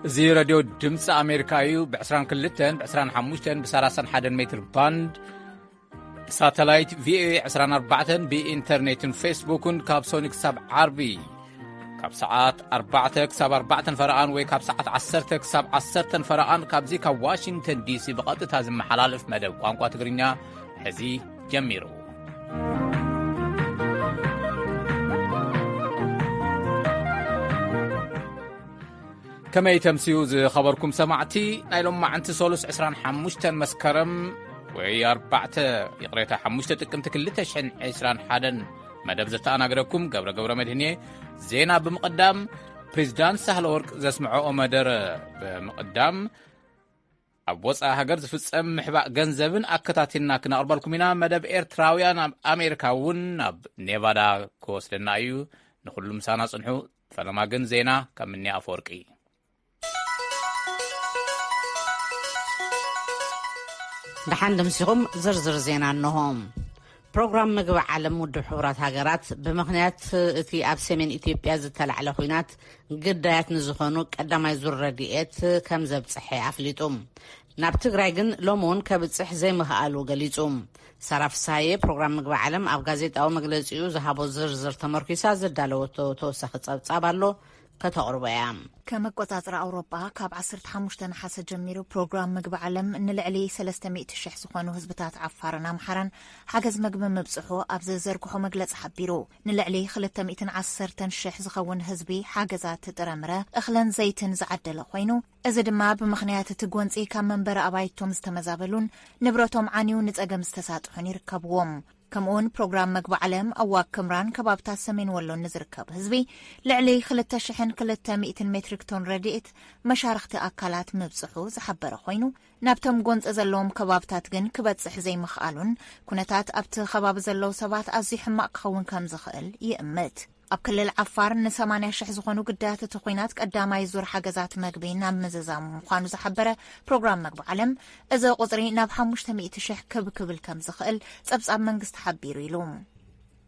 زي راديو دمس أمريكايو بعسران كلتن بعسران حموشتن بسراسن حدن متر باند ساتلايت في عسران أربعتن بإنترنت فيسبوكن كابسونيك سب عربي كاب ساعات أربعتك سب أربعتن فرقان وكاب ساعات عسرتك سب عسرتن فرقان كابزي كواشنطن دي سي بقطة هذا محلالف مدى قانقوة تقرينيا هزي جميرو كما يتمسيو خبركم سمعتي نايلوم مع انت سولس عسران حموشتن مسكرم وهي أربعة يقريتها حموشتة تكمت كلتها شحن عسران حدن مدب زتا أنا أقرأكم قبر مدهنية زينا بمقدام بريزدان سهل ورق زسمعوا مدر بمقدام أبوصا هجر زفصم محبا جنزبن أكتاتنا كنا أربالكم هنا مدب إيرتراويان أمريكاون أب نيفادا كوست لنايو نخلو مسانا صنحو فلما جن زينا كمني أفورقي دحان دمسيهم زرزر زينا أنهم بروغرام مقبع على مود حورات هاجرات بمخنيات في أبسمين إثيوبيا زتل على خوينات قدايات نزخونو قدما يزور رديئت كم زبط صحي أفليتهم نابتقرايقن لومون كبتصح زي مخالو قليتهم سراف سايه بروغرام مقبع علم أو غازيت أو مقلسيو زهابو زرزر تمركيسا زدالوتو توسخ تصابالو كتقربيام كما قطاطر أوروبا كاب 15 حاسة جميرو بروغرام مقبع علم إن العلي 300 شح زخوانو هزبتات عفارنا محران حاجز مقبع مبصحو أبز زركحو مقلس حبيرو نلعلي 310 شح زخوان هزبي حاجزات ترمرة أخلان زيتن زعدل خوينو أزد ما بمخنيات تقوانسي كام منبر أبايتهم استمزابلون نبرتهم عانيو نتأقم استساطحون يركبوهم كمون بروغرام مقبع علم أواك كمران كبابتا سمين ولو نزركب هزبي لعلي 300 مترك تون رديئت مشارخت أكالات مبصحو زحبر خوينو نابتم قونت أزلوم كبابتات جن كبتصح زي مخالون كونتات أبت خباب زلو سبات أزي حماق خون كم زخل يأمت أبكل العفار نسمانيا شح زخونو قدات تخوينات قداما يزور حاجزات مقبين ناب مززام مخانو زحبره بروغرام مقبع علم إذا قطري ناب 500 شح كبل كم زخل تبصاب منقست حبيرو يلوم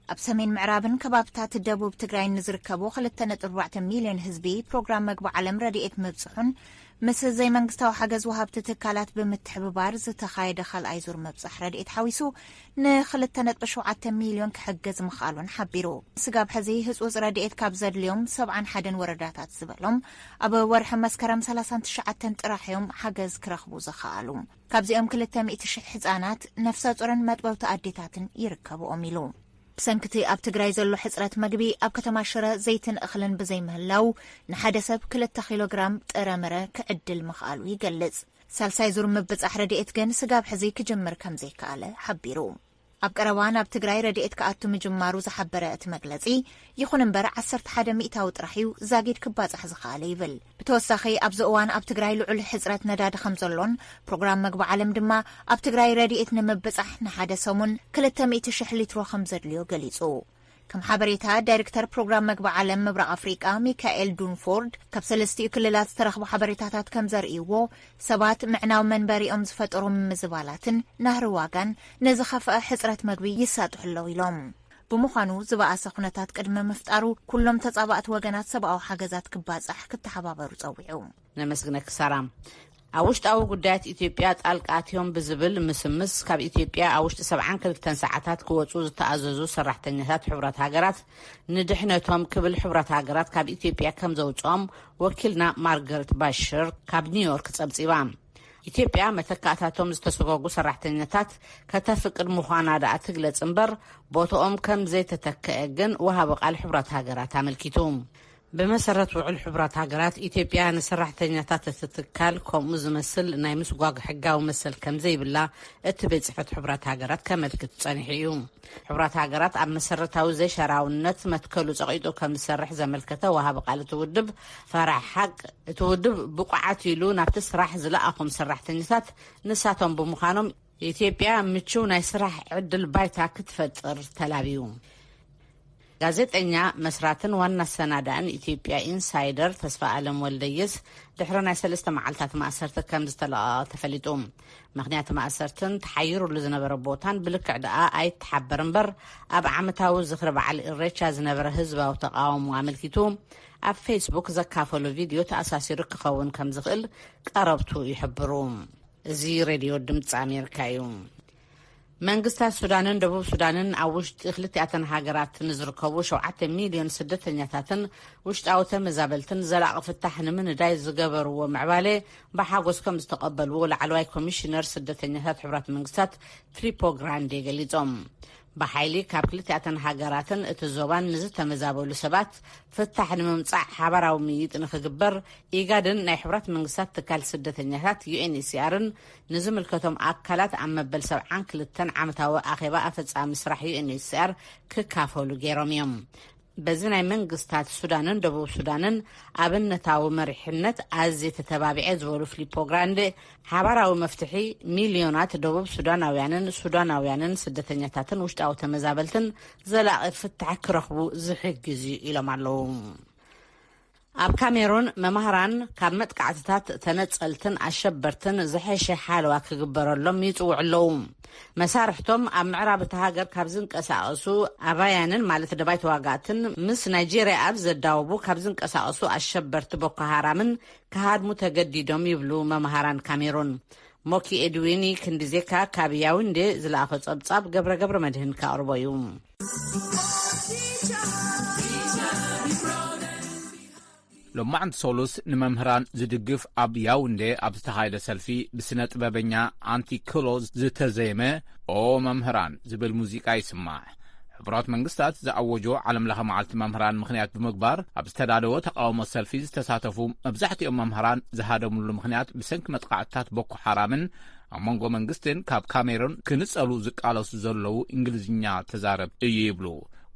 أبسمين معرابن كبابتات الدبوب تقراين نزركبو 3.4 مليون هزبي بروغرام مقبع علم رديئت مبصحون مثل زي منقستاو حاجز وهابت تكالات بمتحببار زتخاي دخل أيزور مبصح رديئت حويسو ن3.7 مليون كحجز مخالون حبيرو سقاب حزي هزوز رديئت كابزد اليوم 7 ورداتات زبالهم أبا ورح مسكرم 39 تراحيهم حجز كرخبو زخالهم كابزيهم 300 شح حزانات نفسا صورن مطبو تأديتات يركبو أميلو بسنكتي أب تقراي زلو حزرات مقبي أب كتماشرة زيتن أخلن بزي مهلاو نحدسب 3 كيلوغرام ترامرة كعدل مخالو يقلز سالساي زور مبز أحرديئت جن سقاب حزي كجمر كم زي كاله حبيرو أب قروان أب تقراي رديئت كأتو مجمارو زحبرة اتمقلزي يخون انبرع 11 وطرحيو زاقيد كباز أحزخالي يبل بتوساخي أب زقوان أب تقراي لعول حزرات نداد خمزلون بروغرام مقبع علم دما أب تقراي رديئت نمبز أحنا حدا سومن 300 شح لترو 5 ليو قليزو كم حبريتها دايركتر بروغرام مقبع علم مبرع أفريقيا ميكائيل دونفورد كبسلستي كللات ترخبو حبريتاتات كم زرئيوو سبات معناو منبري أمز فترو من مزبالاتن نهر واغان نزخف حزرات مقبي يساتو حلو يلوم بمخانو زباء سخونتات قدم مفتارو كلهم تصابات وغانات سباو حاجزات كبازح كتحبابرو صويعو نمسغنك سارام أوشت أو قدات إثيوبيا ألقاتهم بزبل مسمس كاب إثيوبيا أوشت 72 ساعات كوتوز تأززو سرحتنيات حبرات هاجرات ندحنتهم قبل حبرات هاجرات كاب إثيوبيا كم زوجهم وكلنا مارغريت باشر كاب نيويورك تصبصيبام إثيوبيا متكاتاتهم استسوغو سرحتنيات كتفكر مخانا دا تغلص انبر بوتهم كم زي تتكأجن وهابق على حبرات هاجرات عملكيتهم بمسرت وعل حبرات هاجرات إثيوبيا نسرحتنيات تتكال كوم زمسل ناي مسغاغ حقاو مسل كم زي بالله اتبيت صفت حبرات هاجرات كملكت صنيحيوم حبرات هاجرات ام مسرتاو زي شراونت متكلو صقيدو كم سرح زملكته وهابق على تودب فرع حق تودب بقعات يلو نابت سراح زلاقهم سرحتنيات نساتهم بمخانم إثيوبيا متشو ناي سراح عدل بايتا كتفتر تلابيوم ጋዜጠኛ መስራትን ዋና ሰናዳን ኢትዮጵያ ኢንሳይደር ተስፋ ዓለም ወልደየስ ድሕሪ ናይ 3 መዓልታት ማእሰርቲ ከም ዝተለቐቐ ተፈሊጡ ምክንያት ማእሰርትን ተሓይሩሉ ዝነበረ ቦታን ብልክዕ ደኣ ኣይተሓበር እምበር ኣብ ዓመታዊ ዝኽሪ በዓል ኢሬቻ ዝነበረ ህዝባዊ ተቃውሞ ኣመልኪቱ ኣብ ፌስቡክ ዘካፈሉ ቪድዮ ተኣሳሲሩ ክኸውን ከም ዝኽእል ቀረብቱ ይሕብሩ። እዚ ሬድዮ ድምፂ ኣሜሪካ እዩ። መንግስታት ሱዳንን ደቡብ ሱዳንን ኣብ ውሽጢ ክልቲአተን ሃገራትን ዝርከቡ 7 ሚልዮን ስደተኛታትን ውሽጣዊ ተመዛበልትን ዘላቂ ፍታሕ ንምንዳይ ዝገበርዎ ምዕባለ ብሓጎስ ከም ዝተቐበልዎ ላዕለዋይ ኮሚሽነር ስደተኛታት ሕብራት መንግስታት ፊሊፖ ግራንዴ ገሊጾም። ብሓይሊ ካብ ክልቲአተን ሃገራትን እቲ ዞባን ንዝተመዛበሉ ሰባት ፍታሕ ንምምጻእ ሓበራዊ ምይይጥ ንኽግበር ኢጋድን ናይ ሕብራት መንግስታት ትካል ስደተኛታት ዩኤንኤችሲአርን ንዝምልከቶም ኣካላት ኣብ መበል 72 ዓመታዊ ኣኼባ ኣፈጻሚ ስራሕ ዩኤንኤችሲአር ክካፈሉ ገይሮም እዮም። በዚ ናይ መንግስታት ሱዳንን ደቡብ ሱዳንን ኣብነታዊ መሪሕነት ኣዝየ ተተባቢዐ ዝበሉ ፊሊፖ ግራንዴ ሓበራዊ መፍትሒ ሚልዮናት ደቡብ ሱዳናውያንን ስደተኛታትን ውሽጣዊ ተመዛበልትን ዘላቂ ፍታሕ ክረኽቡ ዝሕግዝ ኢሎም ኣለው። ኣብ ካሜሩን መምህራን ካብ መጥቃዕትታት ተነጸልትን ኣሸበርትን ዝሐሸ ሓለዋ ክግበረሎም ይጽውዑ ኣለዉ። መሳርሕቶም ኣብ ምዕራብ እቲ ሃገር ካብ ዝንቀሳቐሱ ኣባያንን ማለት ደባይ ተዋጋእትን ምስ ናይጄርያ ኣብ ዘዳወቡ ካብ ዝንቀሳቐሱ ኣሸበርቲ ቦኮ ሃራምን ክሃድሙ ተገዲዶም ይብሉ መምህራን ካሜሩን። ሞኪ ኤድዊኒ ክንዲዜካ ካብ ያውንዴ ዝለኣኸ ጸብጻብ ገብረ መድህን ካቕርቦ እዩ። ሎማዓንቲ ሶሉስ ንመምህራን ዝድግፍ ኣብ ያውንዴ ኣብ ዝተኻየደ ሰልፊ ብስነ ጥበበኛ አንቲክሎ ዝተዘየመ ኦ መምህራን ዝብል ሙዚቃ ይስማዕ። ሕቡራት መንግስታት ዝኣወጆ ዓለምለኸ መዓልቲ መምህራን ምኽንያት ብምግባር ኣብ ዝተዳለወ ተቃውሞ ሰልፊ ዝተሳተፉ መብዛሕትኦም መምህራን ዝሃደሙሉ ምኽንያት ብሰንኪ መጥቃዕትታት ቦኮ ሓራምን ኣብ መንጎ መንግስትን ካብ ካሜሩን ክንጸሉ ዝቃለሱ ዘለዉ እንግሊዝኛ ተዛረብ እዩ ይብሉ።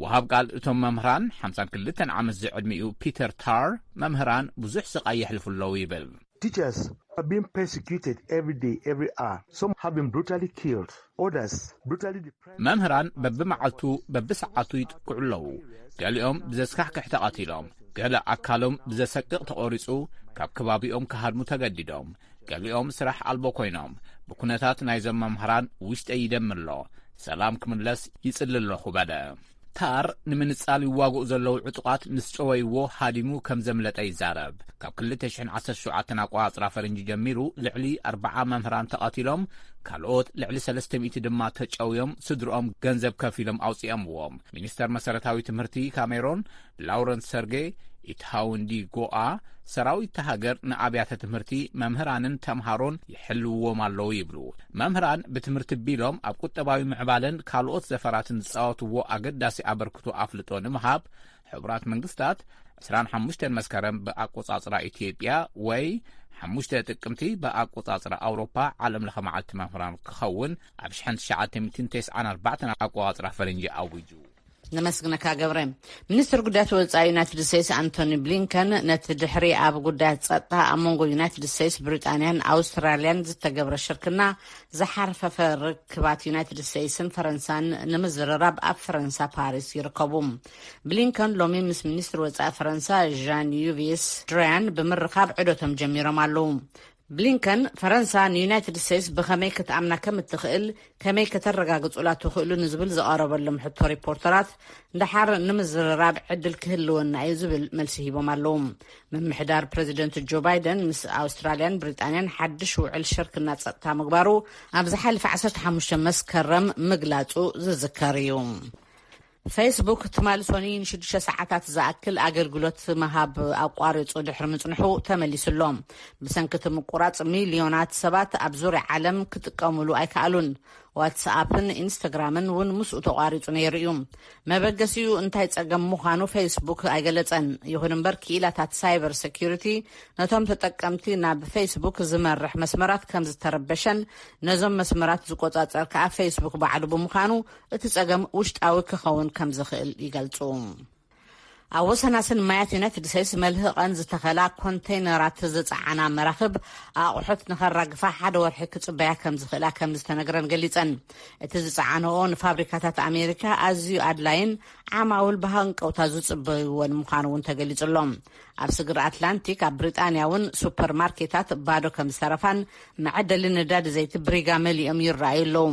ወሃብ ቃል እቶም መምህራን 52 ዓመት ዝዕድሚኡ ፒተር ታር መምህራን ብዙሕ ስቃይ የሕልፉለው ይብል። Teachers are being persecuted every day, every hour. Some have been brutally killed. Others brutally deprived. መምህራን በብመዓልቱ በብሰዓቱ ይጥቅዑ ኣለዉ። ገሊኦም ብዘስካሕክሕ ተቐቲሎም፣ ገለ ኣካሎም ብዘሰቅቕ ተቖሪጹ ካብ ከባቢኦም ክሃድሙ ተገዲዶም፣ ገሊኦም ስራሕ ኣልቦ ኮይኖም ብኩነታት ናይዞም መምህራን ውሽጠ ይደምሎ ሰላም ክምለስ ይጽልለኹ በለ። ታር ንምንጻል ይዋግኡ ዘለዉ ዕጡቓት ምስ ጨወይዎ ሃዲሙ ከም ዘምለጠ ይዛረብ። ካብ 2017 ኣቆጻጽራ ፈረንጂ ጀሚሩ ልዕሊ 40 መምህራን ተቐቲሎም ካልኦት ልዕሊ 300 ድማ ተጨውዮም ስድሮኦም ገንዘብ ከፊሎም ኣውፂኦምዎም። ሚኒስተር መሰረታዊ ትምህርቲ ካሜሩን ላውረንስ ሰርጌ ኢትሃውንዲ ጎኣ ሰራዊት ሃገር ንኣብያተ ትምህርቲ መምህራንን ተምሃሮን ይሕልውዎም ኣለዉ ይብሉ። መምህራን ብትምህርቲ ቢሎም ኣብ ቁጠባዊ ምዕባለን ካልኦት ዘፈራትን ዝጻወትዎ ኣገዳሲ ኣበርክቶ ኣፍልጦ ንምሃብ ሕቡራት መንግስታት 25 መስከረም ብኣቆጻጽራ ኢትዮጵያ ወይ 5 ጥቅምቲ ብኣቆጻጽራ ኣውሮፓ ዓለምለኸ መዓልቲ መምህራን ክኸውን ኣብ 1994 ኣቆጻጽራ ፈረንጂ ኣውጁ። ነመስግነካ ገብረ። ሚኒስትር ጉዳያት ወጻኢ ዩናይትድ ስቴትስ አንቶኒ ብሊንከን ነቲ ድሕሪ ኣብ ጉዳያት ጸጥታ ኣብ መንጎ ዩናይትድ ስቴትስ ብሪጣንያን ኣውስትራልያን ዝተገብረ ሽርክና ዝሓርፈፈ ርክባት ዩናይትድ ስቴትስን ፈረንሳን ንምዝርራብ ኣብ ፈረንሳ ፓሪስ ይርከቡ። ብሊንከን ሎሚ ምስ ሚኒስትር ወጻኢ ፈረንሳ ዣን ዩቪስ ድራያን ብምርኻብ ዕዶቶም ጀሚሮም ኣለዉ። ብሊንከን ፈረንሳ ንዩናይትድ ስቴትስ ብኸመይ ክትኣምና ከም እትኽእል ከመይ ከተረጋግጹላ ትኽእሉ ንዝብል ዝቐረበሎም ሕቶ ሪፖርተራት እንዳሓር ንምዝርራብ ዕድል ክህልወና እዩ ዝብል መልሲ ሂቦም ኣለዉ። ምምሕዳር ፕሬዚደንት ጆ ባይደን ምስ ኣውስትራልያን ብሪጣንያን ሓድሽ ውዕል ሽርክና ጸጥታ ምግባሩ ኣብ ዝሓለፈ 15 መስከረም ምግላጹ ዝዝከር እዩ። ፌስቡክ ትማል ሶኒ ን6 ሰዓታት ዝኣክል ኣገልግሎት መሃብ ኣቋሪጹ ድሕሪ ምጽንሑ ተመሊሱሎም። ብሰንኪ ምቁራጽ ሚልዮናት ሰባት ኣብ ዙርያ ዓለም ክጥቀሙሉ ኣይከኣሉን። ዋትስኣፕን ኢንስታግራምን እውን ምስኡ ተቋሪጹ ነይሩ እዩ። መበገሲኡ እንታይ ጸገም ምዃኑ ፌስቡክ ኣይገለጸን። ይኹን እምበር ክኢላታት ሳይበር ሴኪሪቲ ነቶም ተጠቀምቲ ናብ ፌስቡክ ዝመርሕ መስመራት ከም ዝተረበሸን ነዞም መስመራት ዝቆጻጸር ከዓ ፌስቡክ ባዕሉ ብምዃኑ እቲ ጸገም ውሽጣዊ ክኸውን ከም ዝኽእል ይገልጹ። أوسناسن مايات يونايتد ستيتس ملهقن زتخلا كونتينرات زصعنا مراخب أقحت نخرج حد ورحي كصبيا كم زخلا كم زتنغرن غليصن እቲ ዝጻዓነኦ ንፋብሪካታት ኣሜሪካ ኣዝዩ ኣድላይን ዓማውል ባህንቀውታ ዝጽበይዎን ምዃኑ እውን ተገሊጹሎም ኣብ ስግር ኣትላንቲክ ኣብ ብሪጣንያ እውን ሱፐርማርኬታት ባዶ ከም ዝተረፋን መዐደሊ ነዳዲ ዘይቲ ብሪጋ መሊኦም ይረኣዩኣለዉ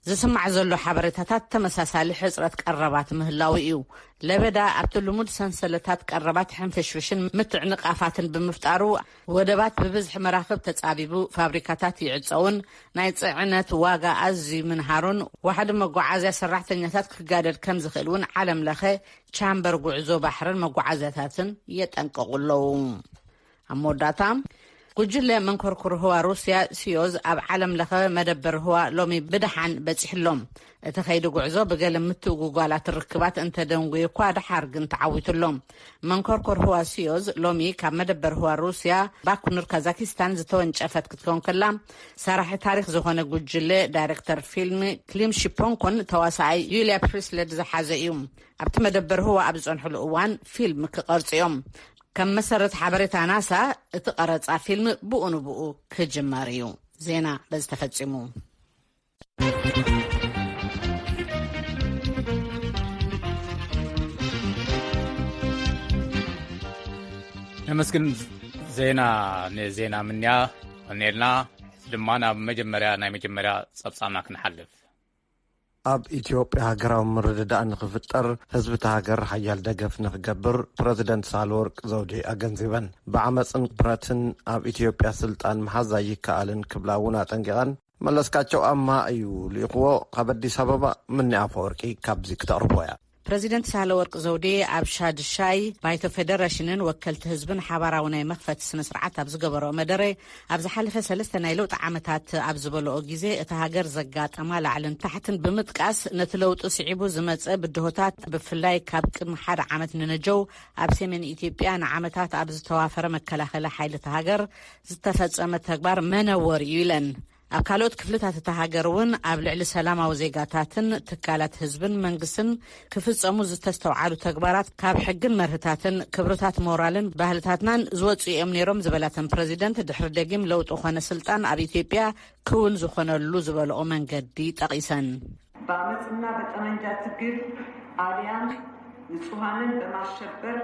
ዝስማዕ ዘሎ ሓበሬታታት ተመሳሳሊ ሕጽረት ቀረባት ምህላው እዩ ለበዳ ኣብቲ ልሙድ ሰንሰለታት ቀረባት ሕንፍሽፍሽን ምትዕንቃፋትን ብምፍጣሩ ወደባት ብብዝሒ መራኽብ ተጻቢቡ ፋብሪካታት ይዕጸውን ናይ ጽዕነት ዋጋ ኣዝዩ ምንሃሩን ዋሕዲ መጓዓዝያ ሰራሕተኛታት ክጋደድ ከም ዝኽእል እውን ዓለም ለኸ ቻምበር ጉዕዞ ባሕርን መጓዓዝያታትን የጠንቀቁለው ኣብ መወዳእታ ጉጅለ መንኮርኩር ህዋ ሩስያ ሲዮዝ ኣብ ዓለም ለኸ መደበር ህዋ ሎሚ ብድሓን በፂሕሎም እቲ ኸይዲ ጉዕዞ ብገለ ምትውጓላት ርክባት እንተደንጉ እኳ ድሓር ግን ተዓዊቱሎም መንኮርኩር ህዋ ሲዮዝ ሎሚ ካብ መደበር ህዋ ሩስያ ባኩኑር ካዛኪስታን ዝተወንጨፈት ክትከውን ከላ ሰራሒ ታሪክ ዝኾነ ጉጅለ ዳይሬክተር ፊልም ክሊም ሺፖንኮን ተዋሳኣይ ዩልያ ፕሪስለድ ዝሓዘ እዩ ኣብቲ መደበር ህዋ ኣብ ዝጸንሕሉ እዋን ፊልም ክቐርጹ እዮም كم مسرت حبرتا ناسا اتقرص فيلم بؤنبؤ كجماريو زينا بزتفصمو نمسكن زينا منيا ونيلنا دمانا مجمريا صبصامنا كنحلف ኣብ ኢትዮጵያ ሃገራዊ ምርድዳእ ንኽፍጠር ህዝቢ ሃገር ሓያል ደገፍ ንኽገብር ፕረዚደንት ሳህለወርቅ ዘውዴ ኣገንዚበን ብዓመፅን ብረትን ኣብ ኢትዮጵያ ስልጣን መሓዝ ኣይከኣልን ክብላ እውን ኣጠንቂቐን መለስካቸው ኣማ እዩ ልኢኽዎ ካብ ኣዲስ ኣበባ ምኒ ኣፈወርቂ ካብዚ ክተቕርቦ እያ ፕሬዚደንት ሳህለወርቅ ዘውዴ ኣብ ሻድሻይ ባይቶ ፌደሬሽንን ወከልቲ ህዝብን ሓባራዊ ናይ መኽፈቲ ስነ ስርዓት ኣብ ዝገበረኦ መደረ ኣብ ዝሓለፈ 3 ናይ ለውጢ ዓመታት ኣብ ዝበለኦ ግዜ እቲ ሃገር ዘጋጠማ ላዕልን ታሕትን ብምጥቃስ ነቲ ለውጢ ስዒቡ ዝመፀ ብድሆታት ብፍላይ ካብ ቅድሚ ሓደ ዓመት ንነጀው ኣብ ሰሜን ኢትዮጵያ ንዓመታት ኣብ ዝተዋፈረ መከላኸሊ ሓይሊ እቲ ሃገር ዝተፈጸመ ተግባር መነወር እዩ ኢለን ኣብ ካልኦት ክፍልታት እቲ ሃገር እውን ኣብ ልዕሊ ሰላማዊ ዜጋታትን ትካላት ህዝብን መንግስትን ክፍጸሙ ዝተስተውዓሉ ተግባራት ካብ ሕግን መርህታትን ክብርታት ሞራልን ባህልታትናን ዝወፁ እዮም ነይሮም ዝበላተን ፕሬዚደንት ድሕሪ ደጊም ለውጢ ኾነ ስልጣን ኣብ ኢትዮጵያ ክውን ዝኾነሉ ዝበልኦ መንገዲ ጠቒሰን በአመፅና በጠመንጃ ትግል አልያም ንጹሃንን በማሸበር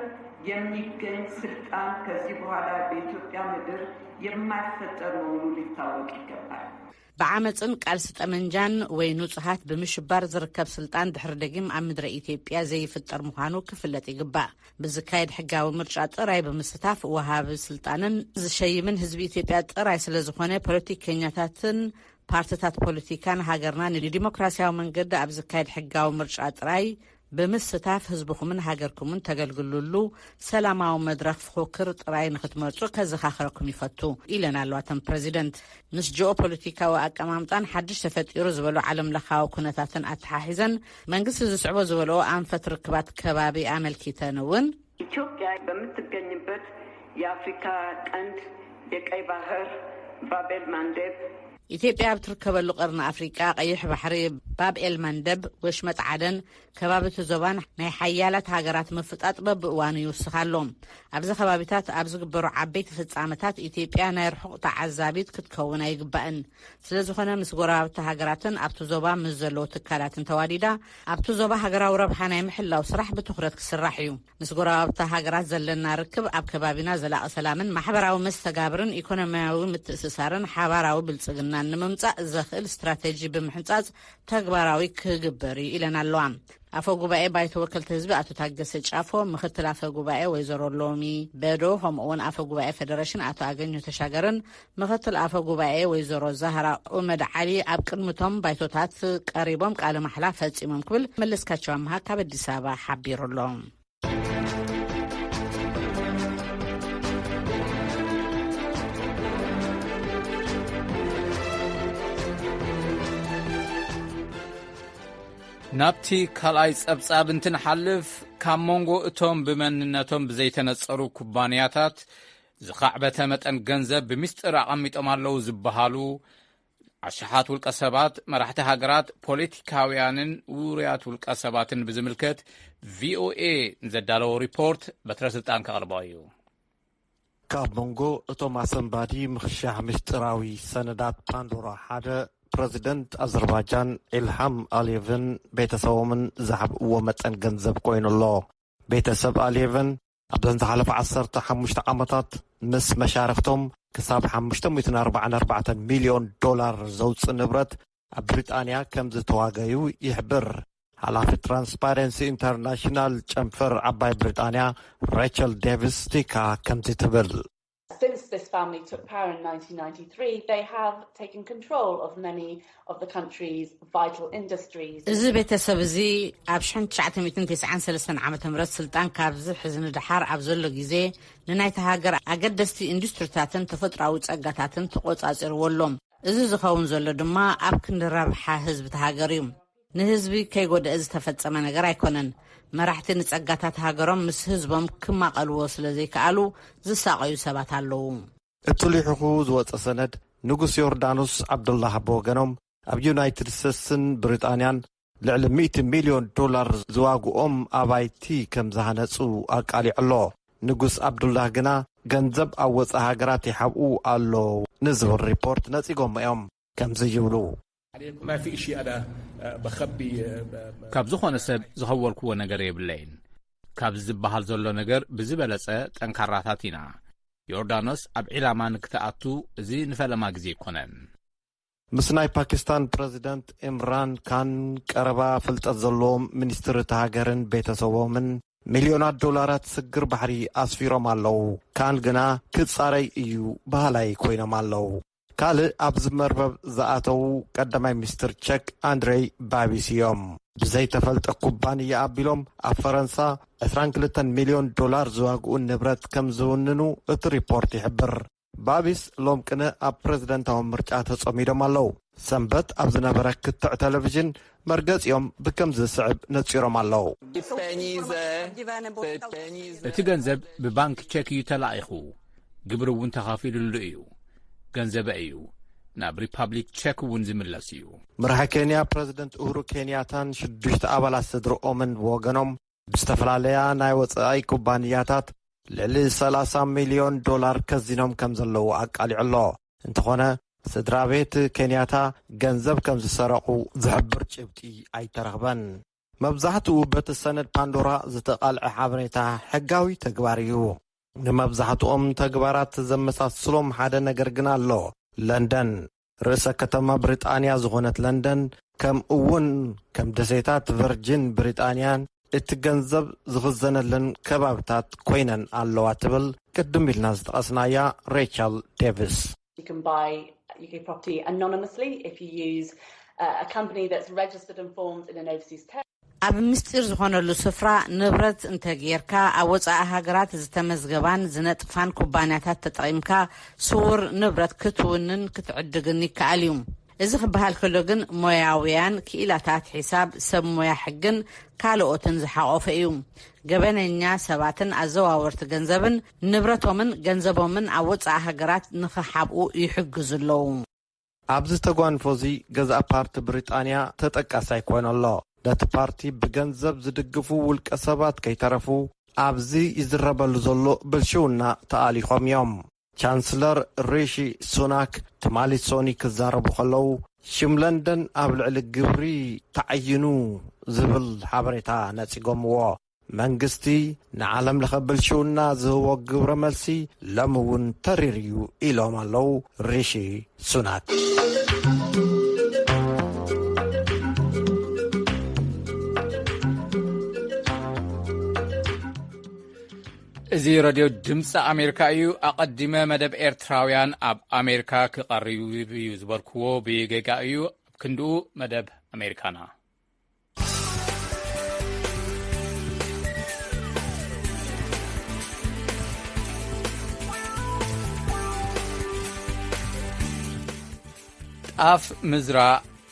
የሚገኝ ስልጣን ከዚህ በኋላ በኢትዮጵያ ምድር የማይፈጠር መሆኑ ሊታወቅ ይገባል بعمتن قالس ጠመንጃን ወይ ንጹሃት ብምሽባር ዝርከብ ስልጣን ድሕሪ ደጊም ኣብ ምድሪ ኢትዮጵያ ዘይፍጠር ምዃኑ ክፍለጥ ይግባእ ብዝካየድ ሕጋዊ ምርጫ ጥራይ ብምስታፍ ወሃብ ስልጣንን ዝሸይምን ህዝቢ ኢትዮጵያ ጥራይ ስለ ዝኾነ ፖለቲከኛታትን ፓርቲታት ፖለቲካን ሃገርና ንዲሞክራሲያዊ መንገዲ ኣብ ዝካየድ ሕጋዊ ምርጫ ጥራይ ብምስታፍ ህዝብኹምን ሃገርኩምን ተገልግሉሉ ሰላማዊ መድረኽ ፍክክር ጥራይ ንኽትመርጹ ከዘኻኽረኩም ይፈቱ ኢለን ኣለዋተን ፕሬዚደንት ምስ ጂኦፖለቲካዊ ኣቀማምጣን ሓድሽ ተፈጢሩ ዝበሉ ዓለም ለኻዊ ኩነታትን ኣተሓሒዘን መንግስቲ ዝስዕቦ ዝበልኦ ኣንፈት ርክባት ከባቢ ኣመልኪተን እውን ኢትዮጵያ በምትገኝበት የአፍሪካ ቀንድ የቀይ ባህር ባቤል ማንደብ ኢትዮጵያ ብትርከበሉ ቀርኒ ኣፍሪቃ ቀይሕ ባሕሪ ባብኤል ማንደብ ወሽመጥ ዓደን ከባቢቱ ዞባን ናይ ሓያላት ሃገራት ምፍጣጥ በብእዋኑ ይውስኻሎም ኣብዚ ከባቢታት ኣብ ዝግበሩ ዓበይቲ ፍጻመታት ኢትዮጵያ ናይ ርሑቕ ተዓዛቢት ክትከውን ኣይግባእን ስለዝኾነ ምስ ጎረባብቲ ሃገራትን ኣብቲ ዞባ ምስ ዘለዎ ትካላትን ተዋዲዳ ኣብቲ ዞባ ሃገራዊ ረብሓ ናይ ምሕላው ስራሕ ብትኹረት ክስራሕ እዩ ምስ ጎረባብቲ ሃገራት ዘለና ርክብ ኣብ ከባቢና ዘላቒ ሰላምን ማሕበራዊ መስተጋብርን ኢኮኖሚያዊ ምትእስሳርን ሓባራዊ ብልጽግና ንምምጻእ ዘኽእል ስትራቴጂ ብምሕንጻጽ ተግባራዊ ክግበር ኢለን ኣለዋ አፈ ጉባኤ ባይቶ ወከልቲ ህዝቢ አቶ ታገሰ ጫፎ ምክትል አፈ ጉባኤ ወይዘሮ ሎሚ በዶ ሆምኦን አፈ ጉባኤ ፌደሬሽን አቶ አገኘ ተሻገረን ምክትል አፈ ጉባኤ ወይዘሮ ዛህራ ኡመድ ዓሊ ኣብ ቅድምቶም ባይቶታት ቀሪቦም ቃለ መሕላ ፈጺሞም ክብል መለስካቸው አምሃ ካብ አዲስ አበባ ሓቢሩሎም ናብቲ ካልኣይ ጸብጻብ እንትንሓልፍ ካብ መንጎ እቶም ብመንነቶም ብዘይተነጸሩ ኩባንያታት ዝኻዕበተ መጠን ገንዘብ ብምስጢር ኣቐሚጦም ኣለዉ ዝበሃሉ عشحات والقصبات مراحت هاجرات بوليتيكاويانن وريات والقصباتن بزملكت VOA نزدالو ريبورت بترسلطان كقربايو ካብ መንጎ እቶም ኣሰንባዲ ምኽሻሕ ምስጢራዊ ሰነዳት ፓንዶራ ሓደ ፕረዚደንት ኣዘርባይጃን ኢልሃም ኣልየቭን ቤተሰቦምን ዝሃብእዎ መጠን ገንዘብ ኮይኑሎ ቤተሰብ ኣልየቭን ኣብ ዝሓለፈ 15 ዓመታት ምስ መሻርክቶም ክሳብ $544 ሚሊዮን ዘውፅእ ንብረት ኣብ ብሪጣንያ ከም ዝተዋገዩ ይሕብር ሓላፊ ትራንስፓረንሲ ኢንተርናሽናል ጨንፈር ዓባይ ብሪጣንያ ሬቸል ዴቪስ ቲካ ከምዚ ትብል Since this family took power in 1993, they have taken control of many of the country's vital industries. እዚ ቤተሰብ እዚ ኣብ 1993 ዓመተ ምህረት ስልጣን ካብዚ ሕዝን ድሓር ኣብ ዘሎ ግዜ ንናይቲ ሃገር ኣገደስቲ ኢንዱስትሪታትን ተፈጥሮኣዊ ጸጋታትን ተቆጻጽርዎሎም እዚ ዝኸውን ዘሎ ድማ ኣብ ክንዲ ረብሓ ህዝቢ ተሃገር እዩ ንህዝቢ ከይጎድእ ዝተፈጸመ ነገር ኣይኮነን መራሕቲ ንጸጋታት ሃገሮም ምስ ህዝቦም ክማቐልዎ ስለዘይከኣሉ ዝሳቀዩ ሰባት ኣለዉ እቲ ልሕኹ ዝወፀ ሰነድ ንጉስ ዮርዳኖስ ዓብዱላህ ቦገኖም ኣብ ዩናይትድ ስቴትስን ብሪጣንያን ልዕሊ $100 ሚሊዮን ዝዋግኦም ኣባይቲ ከም ዝሃነጹ ኣቃሊዕሎ ንጉስ ዓብዱላህ ግና ገንዘብ ኣብ ወፃኢ ሃገራት ይሓብኡ ኣሎ ንዝብል ሪፖርት ነጺጎም እዮም ከምዚ ይብሉ ما في شيء أنا بخبي ካብ ዝኾነ ሰብ ዝኸወልክዎ ነገር የብለይን ካብ ዝበሃል ዘሎ ነገር ብዝበለጸ ጠንካራታት ኢና ዮርዳኖስ ኣብ ዒላማ ንክተኣቱ እዚ ንፈለማ ግዜ ይኮነን ምስ ናይ ፓኪስታን ፕረዚደንት ኢምራን ካን ቀረባ ፍልጠት ዘለዎም ሚኒስትሪ ሃገርን ቤተሰቦምን ሚሊዮናት ዶላራት ስግር ባሕሪ ኣስፊሮም ኣለዉ ካን ግና ክጻረይ እዩ ባህላይ ኮይኖም ኣለዉ ካልእ ኣብ ዝመርበብ ዝኣተው ቀዳማይ ሚኒስትር ቼክ አንድሬይ ባቢስ እዮም ብዘይተፈልጠ ኩባንያ ኣቢሎም ኣብ ፈረንሳ $22 ሚሊዮን ዝዋግኡ ንብረት ከም ዝውንኑ እቲ ሪፖርት ይሕብር ባቢስ ሎም ቅነ ኣብ ፕረዚደንታዊ ምርጫ ተጸሚዶም ኣለዉ ሰንበት ኣብ ዝነበረ ክትዕ ቴሌቪዥን መርገጺኦም ብከም ዝስዕብ ነጺሮም ኣለዉ እቲ ገንዘብ ብባንክ ቼክ እዩ ተላኢኹ ግብሪ እውን ተኻፊሉሉ እዩ ገንዘብ እዩ ናብ ሪፐብሊክ ቼክ እውን ዝምለስ እዩ መራሒ ኬንያ ፕረዚደንት ኡሁሩ ኬንያታን 6 ኣባላት ስድሮኦምን ወገኖም ብዝተፈላለያ ናይ ወጻኢ ኩባንያታት ልዕሊ $30 ሚሊዮን ከዚኖም ከም ዘለዉ ኣቃሊዕሎ እንተኾነ ስድራ ቤት ኬንያታ ገንዘብ ከም ዝሰረቁ ዝሕብር ጭብጢ ኣይተረኽበን መብዛሕትኡ በቲ ሰነድ ፓንዶራ ዝተቓልዐ ሓበሬታ ሕጋዊ ተግባር እዩ ንመብዛሕትኦም ተግባራት ዘመሳስሎም ሓደ ነገር ግን ኣሎ ለንደን ርእሰ ከተማ ብሪጣንያ ዝኾነት ለንደን ከም እውን ከም ደሴታት ቨርጂን ብሪጣንያን እቲ ገንዘብ ዝኽዘነለን ከባብታት ኮይነን ኣለዋ ትብል ቅድም ኢልና ዝጠቐስናያ ሬቸል ዴቪስ You can buy UK property anonymously if you use a company that's registered and formed in an overseas territory. ኣብ ምስጢር ዝኾነሉ ስፍራ ንብረት እንተጌርካ ኣብ ወፃኢ ሃገራት ዝተመዝገባን ዝነጥፋን ኩባንያታት ተጠቒምካ ስውር ንብረት ክትውንን ክትዕድግን ይከኣል እዩ እዚ ክበሃል ከሎ ግን ሞያውያን ክኢላታት ሒሳብ ሰብ ሞያ ሕግን ካልኦትን ዝሓቆፈ እዩ ገበነኛ ሰባትን ኣዘዋወርቲ ገንዘብን ንብረቶምን ገንዘቦምን ኣብ ወፃኢ ሃገራት ንኽሓብኡ ይሕግዙለዉ ኣብዚ ተጓንፎዚ ገዛእ ፓርቲ ብሪጣንያ ተጠቃሳይ ኮይነሎ ነቲ ፓርቲ ብገንዘብ ዝድግፉ ውልቀ ሰባት ከይተረፉ ኣብዚ ይዝረበሉ ዘሎ ብልሽውና ተኣሊኾም እዮም ቻንስለር ሪሺ ሱናክ ትማሊ ሶኒ ክዛረቡ ከለዉ ሽም ለንደን ኣብ ልዕሊ ግብሪ ተዓይኑ ዝብል ሓበሬታ ነጺጎምዎ መንግስቲ ንዓለም ለኸ ብልሽውና ዝህቦ ግብረ መልሲ ሎም እውን ተሪር እዩ ኢሎም ኣለዉ ሪሺ ሱናክ እዚ ሬድዮ ድምፂ ኣሜሪካ እዩ ኣቐዲመ መደብ ኤርትራውያን ኣብ ኣሜሪካ ክቐርቡ እዩ ዝበልክዎ ብጌጋ እዩ ክንድኡ መደብ ኣሜሪካና ጣፍ ምዝራ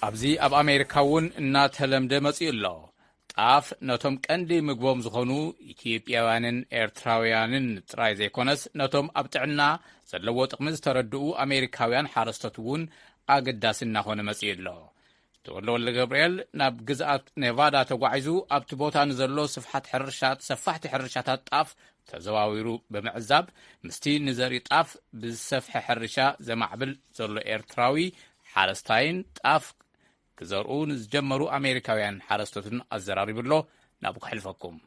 ኣብዚ ኣብ ኣሜሪካ እውን እናተለምደ መፅኡ ኣሎ ጣፍ ነቶም ቀንዲ ምግቦም ዝኾኑ ኢትዮጵያውያንን ኤርትራውያንን ጥራይ ዘይኮነስ ነቶም ኣብ ጥዕና ዘለዎ ጥቕሚ ዝተረድኡ ኣሜሪካውያን ሓረስቶት እውን ኣገዳስና ኾነ መጽኢ ኣሎ። ተወልደ ገብርኤል ናብ ግዝኣት ኔቫዳ ተጓዒዙ ኣብቲ ቦታ ንዘሎ ሰፋሕቲ ሕርሻታት ጣፍ ተዘዋዊሩ ብምዕዛብ ምስቲ ንዘርኢ ጣፍ ብዝሰፍሐ ሕርሻ ዘማዕብል ዘሎ ኤርትራዊ ሓረስታይን ጣፍ ክዘርኡ ንዝጀመሩ ኣሜሪካውያን ሓረስቶትን ኣዘራሪብሎ ናብ ክሕልፈኩም።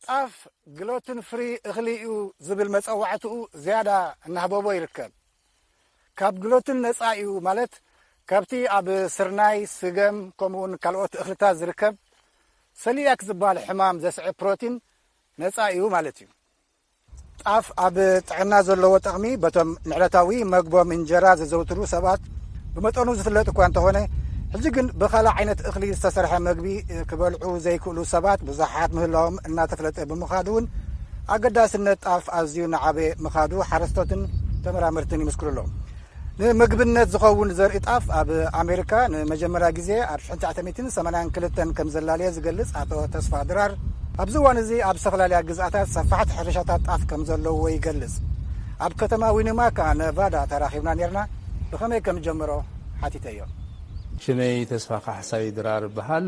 ጣፍ ግሎትን ፍሪ እኽሊኡ ዝብል መጸዋዕትኡ ዝያዳ እናህበቦ ይርከብ። ካብ ግሎትን ነጻ እዩ ማለት ካብቲ ኣብ ስርናይ ስገም ከምኡውን ካልኦት እኽልታት ዝርከብ ሰሊያክ ዝበሃል ሕማም ዘስዕብ ፕሮቲን ነጻ እዩ ማለት እዩ። ጣፍ ኣብ ጥዕና ዘለዎ ጠቕሚ በቶም ንዕለታዊ መግቦም እንጀራ ዘዘውትሩ ሰባት ብመጠኑ ዝፍለጥ እኳ እንተኾነ ሕጂ ግን ብኻልእ ዓይነት እኽሊ ዝተሰርሐ መግቢ ክበልዑ ዘይክእሉ ሰባት ብዙሓት ምህላዎም እናተፍለጠ ብምኻዱ እውን ኣገዳስነት ጣፍ ኣዝዩ ንዓበየ ምኻዱ ሓረስቶትን ተመራመርትን ይምስክሩሎም። ንምግብነት ዝኸውን ዘርኢ ጣፍ ኣብ ኣሜሪካ ንመጀመርያ ግዜ ኣብ 1982 ከም ዘላለየ ዝገልጽ ኣቶ ተስፋ ድራር ኣብዚ እዋን እዚ ኣብ ዝተፈላለያ ግዝኣታት ሰፋሕቲ ሕርሻታት ጣፍ ከም ዘለዎ ይገልጽ። ኣብ ከተማ ዊኒማካ ነቫዳ ተራኺብና ነርና ብኸመይ ከም ጀመሮ ሓቲተዮ። ሽመይ ተስፋ ካሕሳይ ድራር በሃል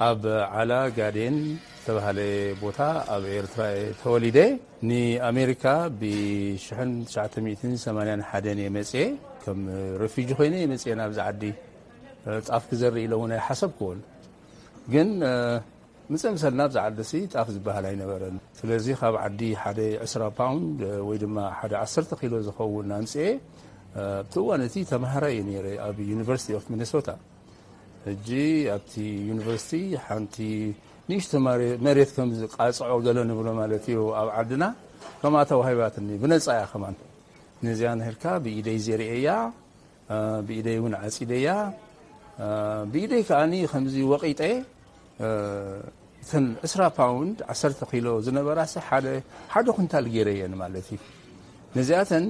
ኣብ ዓላ ጋዴን ተባሃለ ቦታ ኣብ ኤርትራ ተወሊደ ንኣሜሪካ ብ1981 የመጽአ ከም ረፊጂ ኮይነ የመጽአ ናብዚ ዓዲ ጣፍ ክዘርኢ ኢለ እውን ኣይሓሰብክዎን ግን ምፅምሰልና ብዚ ዓዲሲ ጣፍ ዝበሃል ኣይነበረን። ስለዚ ካብ ዓዲ ሓደ 20 ፓውንድ ወይ ድማ ሓደ 10 ኪሎ ዝኸውን ኣምጽአ ኣብቲ እዋን እቲ ተምሃራይ ነይረ ኣብ ዩኒቨርሲቲ ኦፍ ሚኒሶታ። ሕጂ ኣብቲ ዩኒቨርሲቲ ሓንቲ ንእሽቶ መሬት ከም ቃፅዖ ገለ ንብሎ ማለት እዩ ኣብ ዓድና ከማ ተዋሂባትኒ ብነፃ እያ ኸማን ነዚያ ንሄድካ ብኢደይ ዘርእያ ብኢደይ እውን ዓፂደያ ብኢደይ ከዓኒ ከምዚ ወቂጠ እተን 20 ፓውንድ 10 ኪሎ ዝነበራሲ ሓደ ኩንታል ገይረየን ማለት እዩ። ነዚኣተን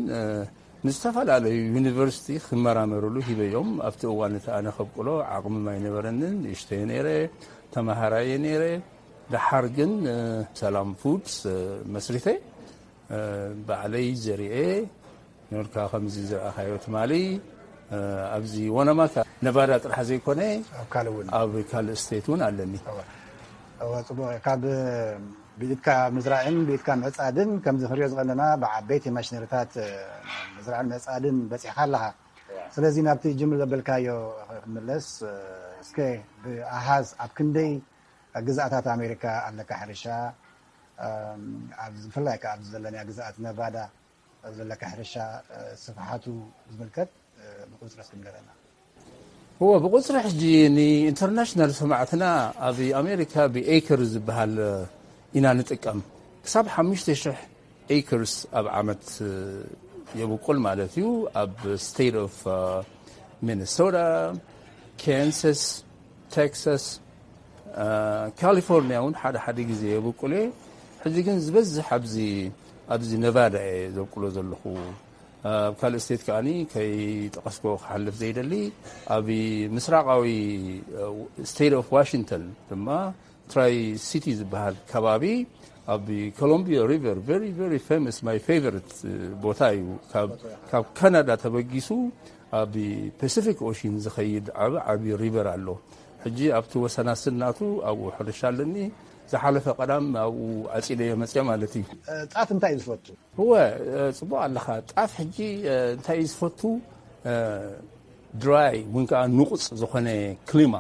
ንዝተፈላለዩ ዩኒቨርሲቲ ክመራመሩሉ ሂበዮም ኣብቲ እዋን እቲ ኣነ ከብቁሎ ዓቕሚ ኣይነበረንን ንእሽተይ ነይረ ተማሃራየ ነይረ። ድሓር ግን ሰላም ፉድስ መስሪተ ባዕለይ ዘርኤ ንርካ ከምዚ ዝረኣኻዮ ትማሊ ኣብዚ ወነማካ ነባዳ ጥራሕ ዘይኮነ ኣብ ካልእ ስቴት እውን ኣለኒ። ጽቡቕ ካብ ብኢድካ ምዝራዕን ብኢድካ ምዕፃድን ከምዚ ክንሪኦ ዝቐለና ብዓበይቲ ማሽነሪታት ምዝራዕን ምዕፃድን በፂሕካ ኣለኻ። ስለዚ ናብቲ ጅምር ዘበልካዮ ክምለስ እስከ ብኣሃዝ ኣብ ክንደይ ግዝኣታት ኣሜሪካ ኣለካ ሕርሻ ብፍላይ ከዓ ኣብዚ ዘለና ግዝኣት ነቫዳ ዘለካ ሕርሻ ስፍሓቱ ዝምልከት ብቁፅሪ ስክምለና هو بقصر حجي ني انترناشنال سمعتنا ابي امريكا بايكر ዝበሃል ኢና ንጥቀም ክሳብ 5000 ኤከርስ ኣብ ዓመት የብቁል ማለት እዩ። ኣብ ስቴት ኦፍ ሚኒሶታ፣ ካንሳስ፣ ቴክሳስ፣ ካሊፎርኒያ እውን ሓደ ግዜ የብቁል። ሕጂ ግን ዝበዝሕ ኣብዚ ነቫዳ ዘብቁሎ ዘለኹ ኣብ ካልእ ስቴት ከዓኒ ከይጠቐስኮ ክሓልፍ ዘይደሊ ኣብ ምስራቃዊ ስቴት ኦፍ ዋሽንግተን ድማ ትራይ ሲቲ ዝበሃል ከባቢ ኣብ ኮሎምቢያ ሪቨር ቨሪ ፌመስ ማይ ፌቨሪት ቦታ እዩ። ካብ ካናዳ ተበጊሱ ኣብ ፓሲፊክ ኦሽን ዝኸይድ ዓብዪ ሪቨር ኣሎ። ሕጂ ኣብቲ ወሰናስናቱ ኣብኡ ሕርሻ ኣለኒ። ዝሓለፈ ቀዳም ኣብኡ ዓፂደዮ መፅያ ማለት እዩ። ጣፍ እንታይ እዩ ዝፈቱ? هو ጽቡቕ ኣለኻ ጣፍ ሕጂ እንታይ እዩ ዝፈቱ ድራይ ወይ ከዓ ንቑፅ ዝኾነ ክሊማ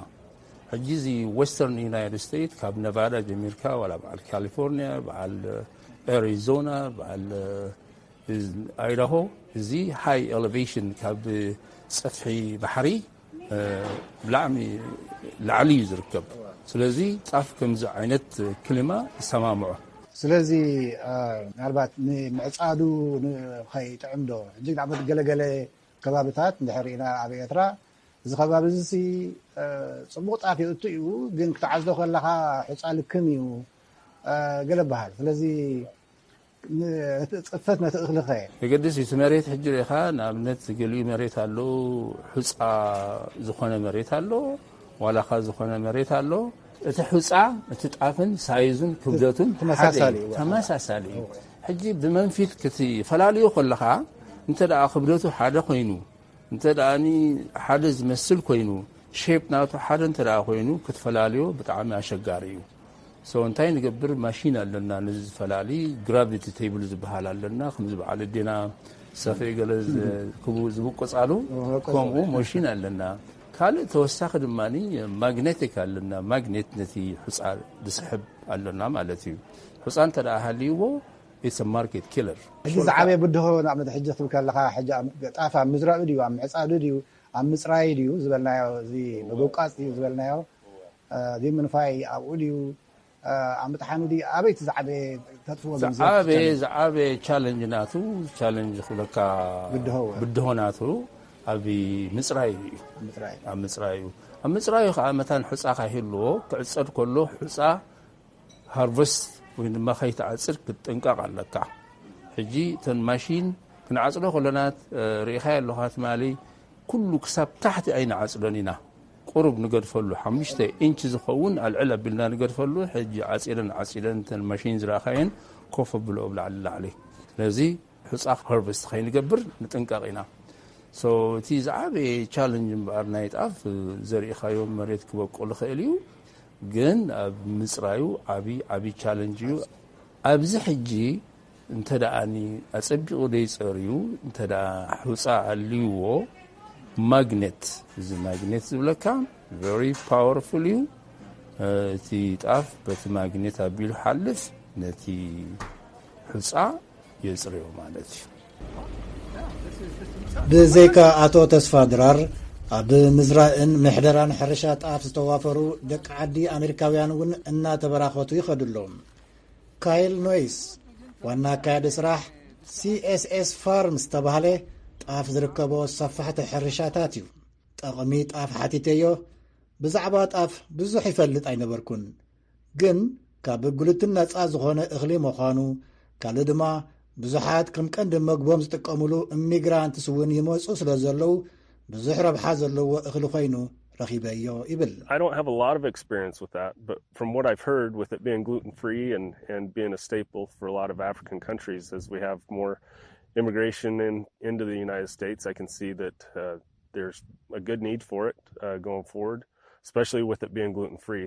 ሕጂ እዚ ዌስተርን ዩናይትድ ስቴትስ ካብ ነቫዳ ጀሚርካ ዋላ በዓል ካሊፎርኒያ በዓል ኣሪዞና በዓል ኣይዳሆ እዚ ሃይ ኤሌቬሽን ካብ ፀፍሒ ባሕሪ ብላዕሚ ላዕሊ እዩ ዝርከብ። ስለዚ ጣፍ ከምዚ ዓይነት ክሊማ ይሰማምዖ። ስለዚ ምናልባት ንምዕፃዱ ንኸይጥዕምዶ ሕጂ ንኣብነት ገለገለ ከባቢታት እንድሕር ኢና ኣብ ኤርትራ እዚ ከባቢ እዚ ፅቡቕ ጣፍ የእቱ እዩ ግን ክትዓዝዶ ከለካ ሕፃ ልክም እዩ ገለ በሃል። ስለዚ ፅፈት ነቲ እኽሊ ኸ የገድስ እቲ መሬት ሕጂ ሪኢኻ ንኣብነት ገሊኡ መሬት ኣሎ ሕፃ ዝኾነ መሬት ኣሎ ዋላኻ ዝኾነ መሬት ኣሎ። እቲ ሕፃ እቲ ጣፍን ሳይዙን ክብደቱን ተመሳሳሊ እዩ። ሕጂ ብመንፊት ክትፈላለዩ ከለኻ እንተ ደኣ ክብደቱ ሓደ ኮይኑ እንተ ደኣኒ ሓደ ዝመስል ኮይኑ ሼፕ ናቱ ሓደ እንተ ደኣ ኮይኑ ክትፈላለዩ ብጣዕሚ ኣሸጋሪ እዩ ሶ እንታይ ንገብር ማሽን ኣለና ንዝፈላለዩ ግራቪቲ ቴብል ዝበሃል ኣለና ከምዚ በዓል ዲና ሰፊ ገለ ዝብቆፃሉ ከምኡ ማሽን ኣለና ካልእ ተወሳኺ ድማኒ ማግኔቲክ ኣለና ማግኔት ነቲ ሕፃ ዝስሕብ ኣለና ማለት እዩ ሕፃ እንተ ደኣ ሃልይዎ it's a market killer ሕጂ ዝዓበየ ብድሆ ንኣብነት ሕጂ ክትብል ከለኻ ሕጂ ጣፍ ኣብ ምዝራኡ ድዩ ኣብ ምዕፃዱ ድዩ ኣብ ምፅራይ ድዩ ዝበልናዮ እዚ መጎቃፅ ድዩ ዝበልናዮ እዚ ምንፋይ ኣብኡ ድዩ ኣብ ምጥሓኑ ድዩ ኣበይቲ ዝዓበየ ተጥፍዎ ዝዓበየ ቻለንጅ ናቱ ቻለንጅ ክብለካ ብድሆ ናቱ ኣብ ምፅራይ እዩ ኣብ ምፅራይ እዩ ኣብ ምፅራይ ከዓ መታን ሕፃ ካይህልዎ ክዕፀድ ከሎ ሕፃ ሃርቨስት ወይ ድማ ከይተዓፅድ ክትጥንቀቕ ኣለካ ሕጂ ተን ማሽን ክንዓፅዶ ከለና ርኢኻ ኣለኻ ትማሊ ኩሉ ክሳብ ታሕቲ ኣይንዓፅዶን ኢና ቁሩብ ንገድፈሉ 5 ኢንች ዝኸውን ኣልዕል ኣቢልና ንገድፈሉ ሕጂ ዓፂደን ተን ማሽን ዝረኣኻየን ኮፍ ኣብልኦ ብላዕሊ ላዕሊ ስለዚ ሕፃ ሃርቨስት ከይንገብር ንጥንቀቕ ኢና ሶ እቲ ዝዓበየ ቻለንጅ እምበኣር ናይ ጣፍ ዘርኢኻዮም መሬት ክበቁል ይኽእል እዩ ግን ኣብ ምፅራዩ ዓብዪ ቻለንጅ እዩ ኣብዚ ሕጂ እንተ ደኣኒ ኣፀቢቑ ደይፀርዩ እንተ ደኣ ሕፃ ኣልይዎ ማግኔት እዚ ማግኔት ዝብለካ ቨሪ ፓወርፉል እዩ እቲ ጣፍ በቲ ማግኔት ኣቢሉ ሓልፍ ነቲ ሕፃ የፅርዮ ማለት እዩ ብዘይካ ኣቶ ተስፋ ድራር ኣብ ምዝራእን ምሕደራን ሕርሻ ጣፍ ዝተዋፈሩ ደቂ ዓዲ ኣሜሪካውያን እውን እናተበራኸቱ ይኸዱሎም ካይል ኖይስ ዋና ኣካያዲ ስራሕ CSS ፋርም ዝተባህለ ጣፍ ዝርከቦ ሰፋሕቲ ሕርሻታት እዩ ጠቕሚ ጣፍ ሓቲተዮ ብዛዕባ ጣፍ ብዙሕ ይፈልጥ ኣይነበርኩን ግን ካብ ጉልትን ነፃ ዝኾነ እኽሊ ምዃኑ ካልእ ድማ ብዙሓት ከም ቀንዲ መግቦም ዝጥቀሙሉ ኢሚግራንትስ እውን ይመፁ ስለ ዘለው ብዙሕ ረብሓ ዘለዎ እኽሊ ኮይኑ ረኺበዮ ይብል I don't have a lot of experience with that, but from what I've heard with it being gluten-free and being a staple for a lot of African countries as we have more immigration into the United States, I can see that there's a good need for it going forward, especially with it being gluten-free.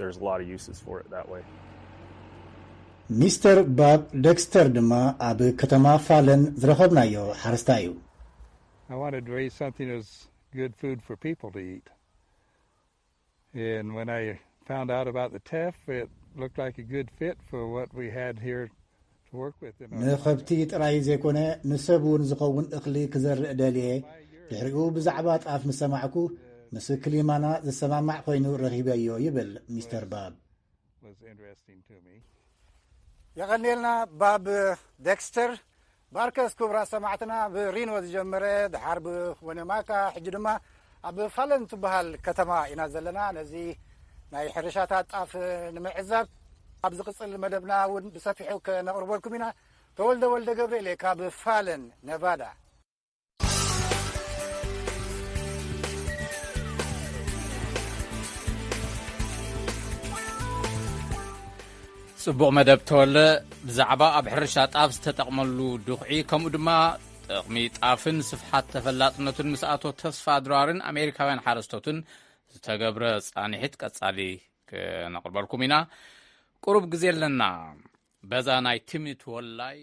There's a lot of uses for it that way. Mr. Bob Dexter ድማ ኣብ ከተማ ፋለን ዝረኸብናዮ ሓረስታ እዩ I wanted to raise something as good food for people to eat. And when I found out about the teff, it looked like a good fit for what we had here to work with. ንኸብቲ ጥራይ ዘይኮነ ንሰብ እውን ዝኸውን እኽሊ ክዘርእ ደልየ ድሕሪኡ ብዛዕባ ጣፍ ምስ ሰማዕኩ ምስ ክሊማና ዝሰማማዕ ኮይኑ ረኺበዮ ይብል ሚስተር ባብ يغنيلنا باب ديكستر باركس كبرى سمعتنا برينو زجمرة حرب ونماكا حجدما أب فلن تبهال كتما ينزلنا نزي ناي حرشاتات أف نمعزب أبز قصة المدبنا ونبسفحو كنقرب لكم هنا فولد قبريلي كاب فالن نيفادا ጽቡቕ መደብ ተወለ ብዛዕባ ኣብ ሕርሻ ጣፍ ዝተጠቕመሉ ድኽዒ ከምኡ ድማ ጥቕሚ ጣፍን ስፍሓት ተፈላጥነቱን ምስ ኣቶ ተስፋ ድራርን ኣሜሪካውያን ሓረስቶትን ዝተገብረ ጻኒሕት ቀጻሊ ክነቕርበልኩም ኢና ቁሩብ ግዜ ኣለና በዛ ናይ ትምኒት ወላይ